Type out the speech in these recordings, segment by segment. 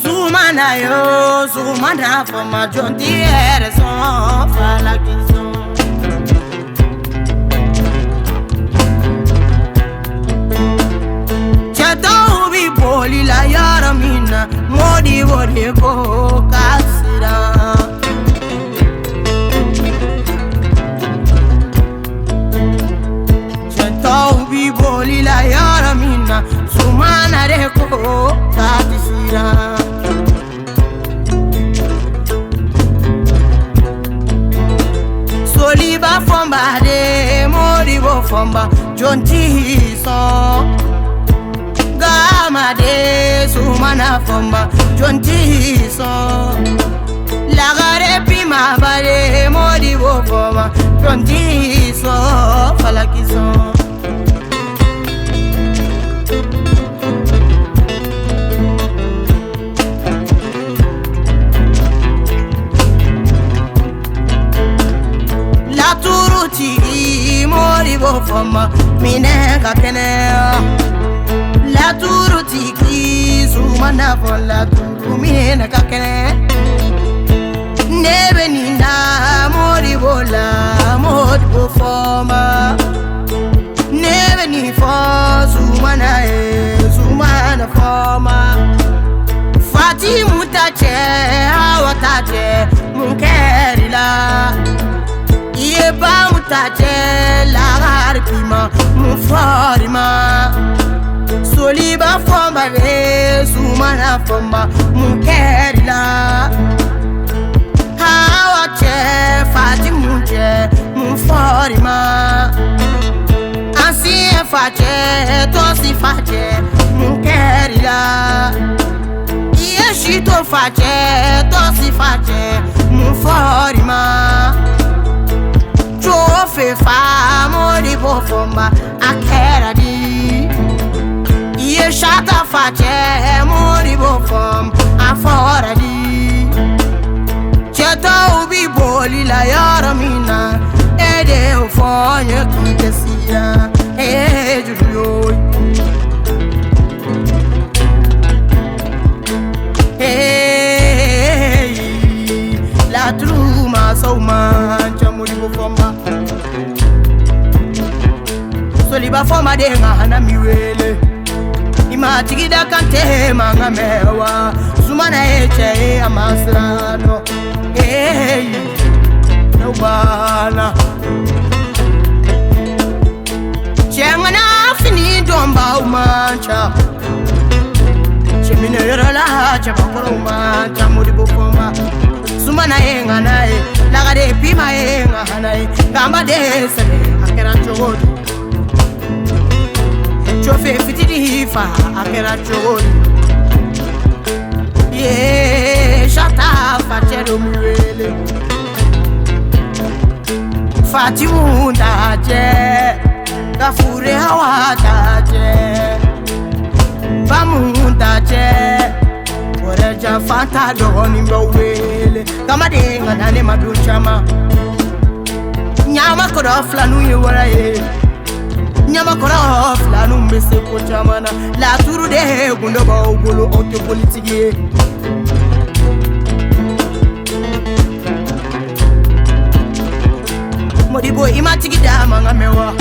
Zumana yo, Zumana for my John Deere song, Falakison. Chateau be poli la yaramina, Modi would go, Cassira. Bi boli la yara mina sumana reko tatisira soliba fomba de moribo fomba jonti so gama de sumana fomba jonti so lagare pima bare moribo fomba jonti so falakiso. Moribo foma minenga kene la turu tiki sumana fon la turu minenga kene nebe ninda moribo la moribo foma nebe ni fo sumana foma fati mutache awatache munkerila Yeba mutache la harpima mufarima soliba fomba ve sumana fomba mukerila hawache fati munche mufarima ansi fache tosi fache mukerila yeshito fache tosi fache mufarima Chofe fa moribo fomba akera di Ye shata fache moribo fom afora di Cheta ubi boli la yara mina Ede ufonye kitesia juyo La truma so mancha moribo fomba Soliba foma de ngana miwele Ima tigida kante manga mewa Sumana eche amasrano No bana Chengana fini domba umancha Chemine rola chapakoro umancha moribo foma Sumana ngana lagade pima ngana gamba de sele akera chogodi Chofe fitidi fa akera chogodi Ye shata fachero mwele Fatimunda je Gafure hawata je Bamunda je Oreja fanta doni mbawele Kama denga nane maduchama Nyama kora flanu yewara ye Nyama kora flanu mbese kochamana La turu de gundo ba ugolo ote politiye Modibo ima tigida manga mewa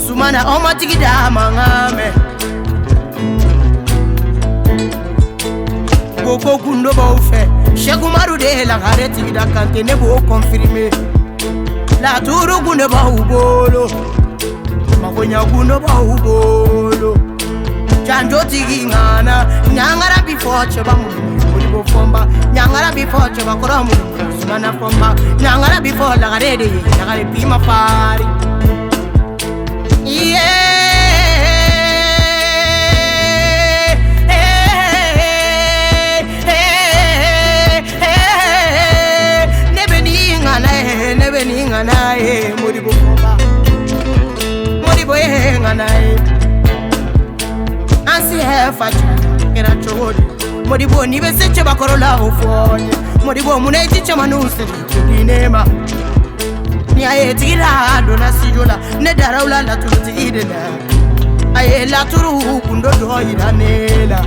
Sumana oma tigida manga me Koko gundo ba ufe Shegu maru de la gareti da kante ne bo confirmer La turu gundo ba ubolo Makonya gundo ba ubolo Chanjo tigi ngana Nyangara before cheba muli bo fomba Nyangara before cheba kora muli Sumana fomba Nyangara before la gareti La gareti pima fari Yeah Nganae moribo fomba moribo nganae ansi hefacha kera chogodi moribo ni beseche bakorola ofonye moribo muneji chamanuse dinema ni aye tira dona sijola ne daraula la tulti idena aye laturu kundo do iranela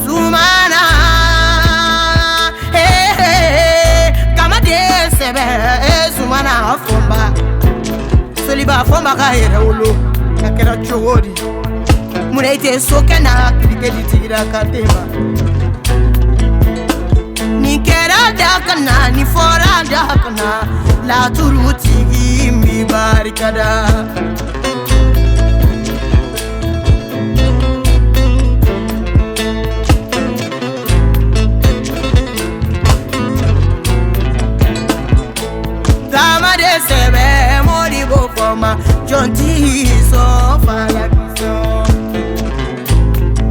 Zumana kama de sebe Zumana fomba soliba fomba ka era ulo yakera chogori mureite sokena krikedi tira katema ni kera dakana ni fora dakana la turuti mi barikada Dama de sebe moribo foma jonti so fala biso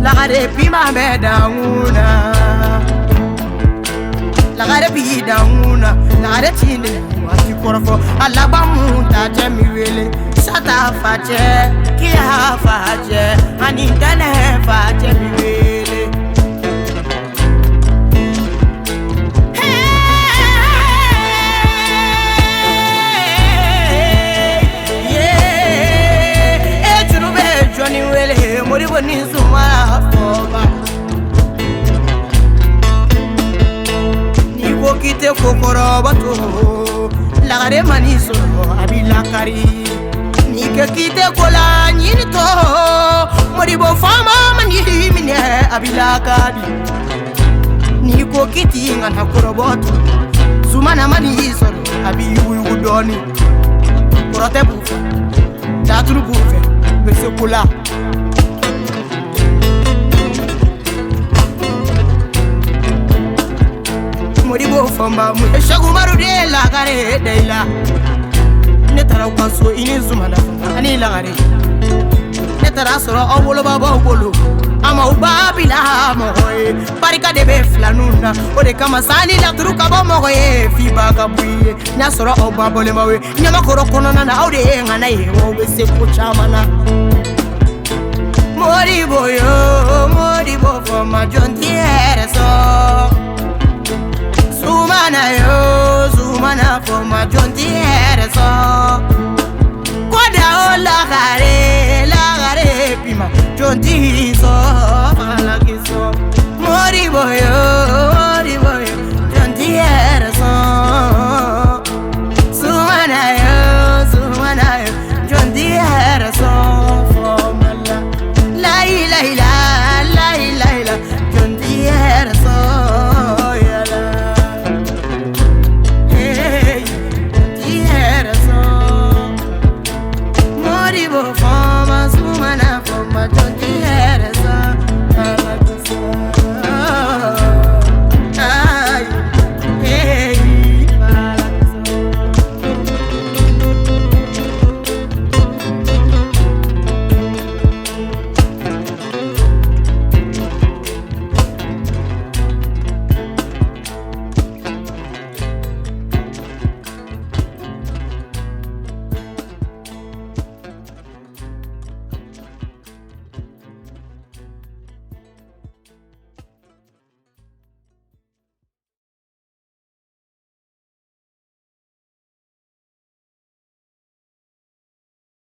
la gare pima me dauna la gare bi dauna la gare tinde wati korfo alaba munta temiwele sata fache ki ha fache ani tane fache miwele Johnny wele moribo ni Zumana fomba ni bokite kokoro bato lagare maniso abilakari ni kite kola nyini to moribo fama mani mine abilakari ni kokiti ngana koroboto Zumana maniso abiyu udoni korote bufa taturu bufe bese kula moribo famba mu shagumaru de la gare deila ne tara kwaso ini Zumana ani la gare ne tara soro awolo baba awolo ama ubabila moye barika de be flanuna ode kama sani la turuka bo moye fi baga buye nya soro obabole mawe nyama koro kono na aude ngana ye wo bese kuchamana moribo foma jontiere so Zumana foma jontiere so koda o la gare pima jonti so